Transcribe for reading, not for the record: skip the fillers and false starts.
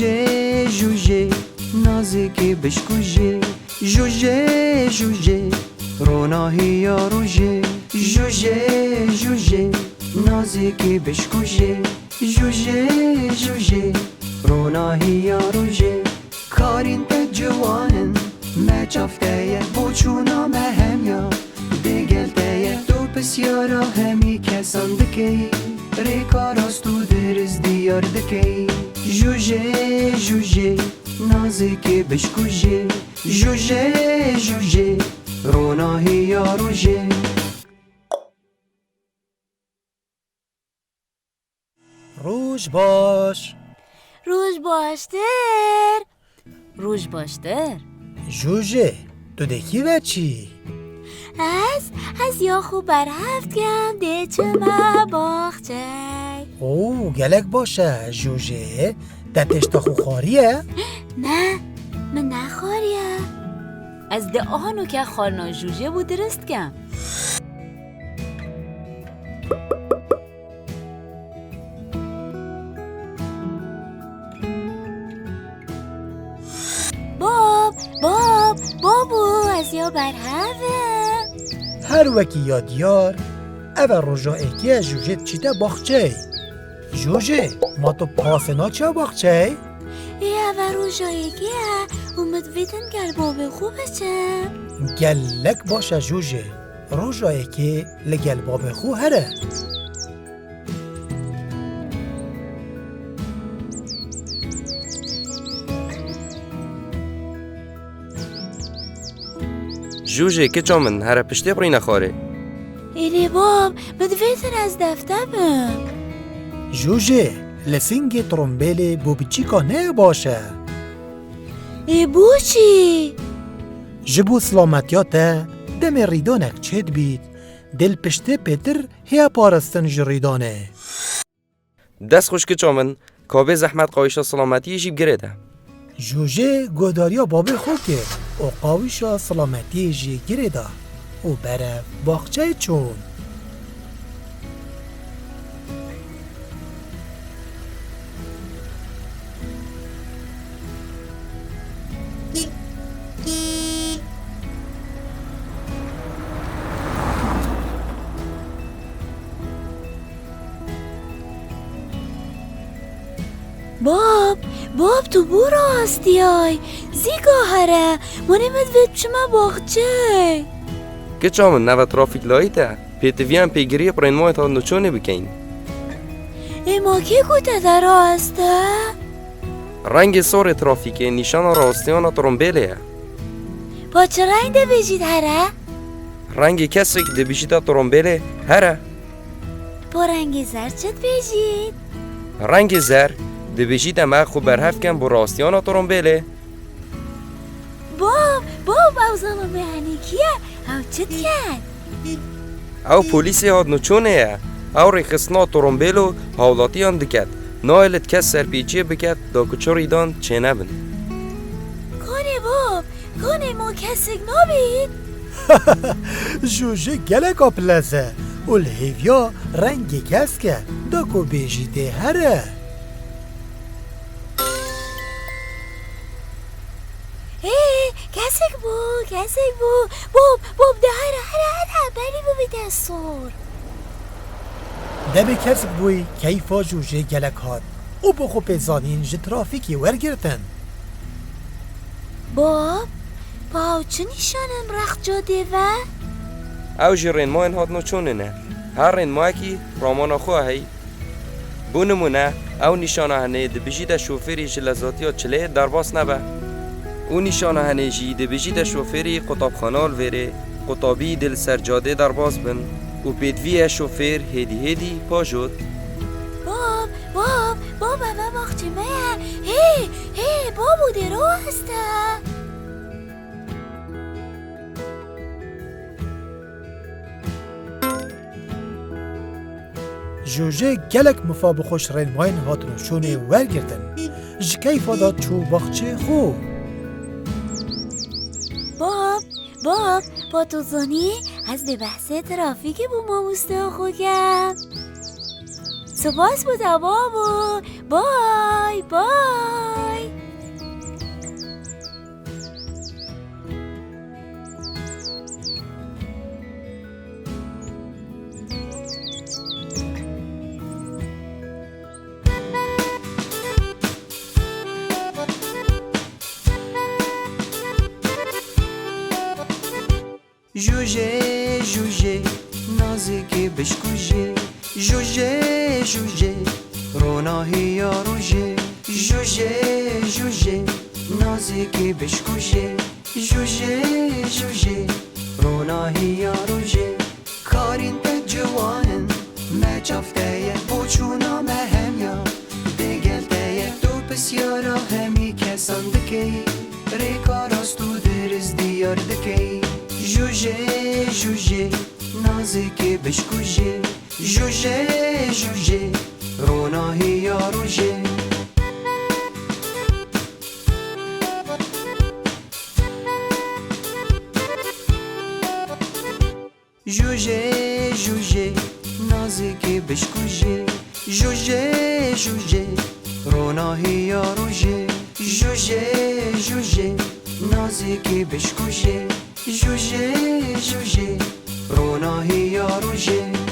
جوجه جوجه نازکی بشکوجه جوجه جوجه روناهی یا روجه جوجه جوجه نازکی بشکوجه جوجه جوجه روناهی یا روجه کارین تا جوانن ما چافتایه بوچونا ما هم یا دگلتایه تو بسیارا همی کسان دکی ریکاراستو درز دیار دکی جوجه جوجه نازکی بشکوجه جوجه جوجه روناهی یا روجه روش باش روش باشتر روش باشتر جوجه تو دکی و چی؟ از یا خوب بر هفت گم ده چما باخچه او گلک باشه جوجه دتش تا خو خاریه؟ نه من نخوریم از ده آهانو که خارنا جوجه بود درست کم بابو از یا بر هفه هر وکی یادیار او روژا ایکی جوجه چیده باخچه جوجه ما تو پاسنا چه باخچه؟ او روژایی که اومد ویدن گل باب خوبه چه گلک باشه جوجه روژایی که لگل باب خو هره جوجه که چامن هر پشتی بری نخواره ایلی باب مدویتن از دفتبم جوجه لسنگ ترومبیل بو بچیکا نه باشه ای بو چی؟ جبو سلامتیاته دم ریدانک چید بید دل پشته پیتر هیا پارستن جریدانه دست خوش که چامن کابه زحمت قایشا سلامتی جیب گریده جوجه گوداریا بابی خو که او قاویشا سلامتی جی گریده او بره باخچه چون باب تو بو راستی های زیگا هره منی مدوید چما باخچه که چامن نوه ترافیک لایته پیتویان پیگیری پرین ماه تا نچونه بکن اما که گوته در راسته؟ رنگ سور ترافیک نشان راستیان ترومبیله با چه رنگ ده بجید هره؟ رنگ کسی که ده بیشیده ترومبیله هره با رنگ زرد چت بجید؟ رنگ زر ده بیشیده ما خوب برهف کن با راستیان ترومبیله باب او زمان بهنی کیه؟ او چت کرد؟ او پولیسی هاد نچونه او ریخسنا ترومبیلو حولاتیان دکد نایلت کس سرپیچی بکد دا کچو ریدان چه نبن کنه ما کسک نبید؟ جوجه گلک اپلزه و الهیویا رنگی کس که داکو بیجیده هره کسک بو باب ده هره بری بو بیده سور دم کس بوی کیفا جوجه گلک هاد او بخو پیزانین جه ترافیکی ورگرتن باب چه نشانم رخ جاده و؟ او جرین ما این هاد نچونه نه هر رین ما اکی رامان خواه هی بونمونه او نشانه هنه ده بجیده شوفری جلزاتی ها چله در باس نبه او نشانه هنه جی ده بجیده شوفری قطاب خانال وره قطابی دل سرجاده در باز بن و پیدوی شوفر هیدی پا جد باب اما باخچه مه هی بابو ده رو هسته جوجه گلک مفاب خوش رنماین هاتنو شونه ورگرتن جکیفا دا چو باخچه خو باب با تو زنی از به بحث ترافیک بو ما مسته خوگم سپاس بوده بای بای. جوجه جوجه نازکی بشکوجه جوجه جوجه روناهی یا روجه جوجه جوجه نازکی بشکوجه جوجه جوجه روناهی یا روجه کارین به جوانن مجافته بوچونا مهمیا دگلته دو بسیارا همی کسان دکی ریکاراستو درز دیار دکی جوجه جوجه نازکی بشکوجه جوجه جوجه روناهی یا روجه جوجه جوجه نازکی بشکوجه جوجه جوجه روناهی یا روجه جوجه جوجه نازکی بشکوجه جوجه جوجه روناهی یا روجه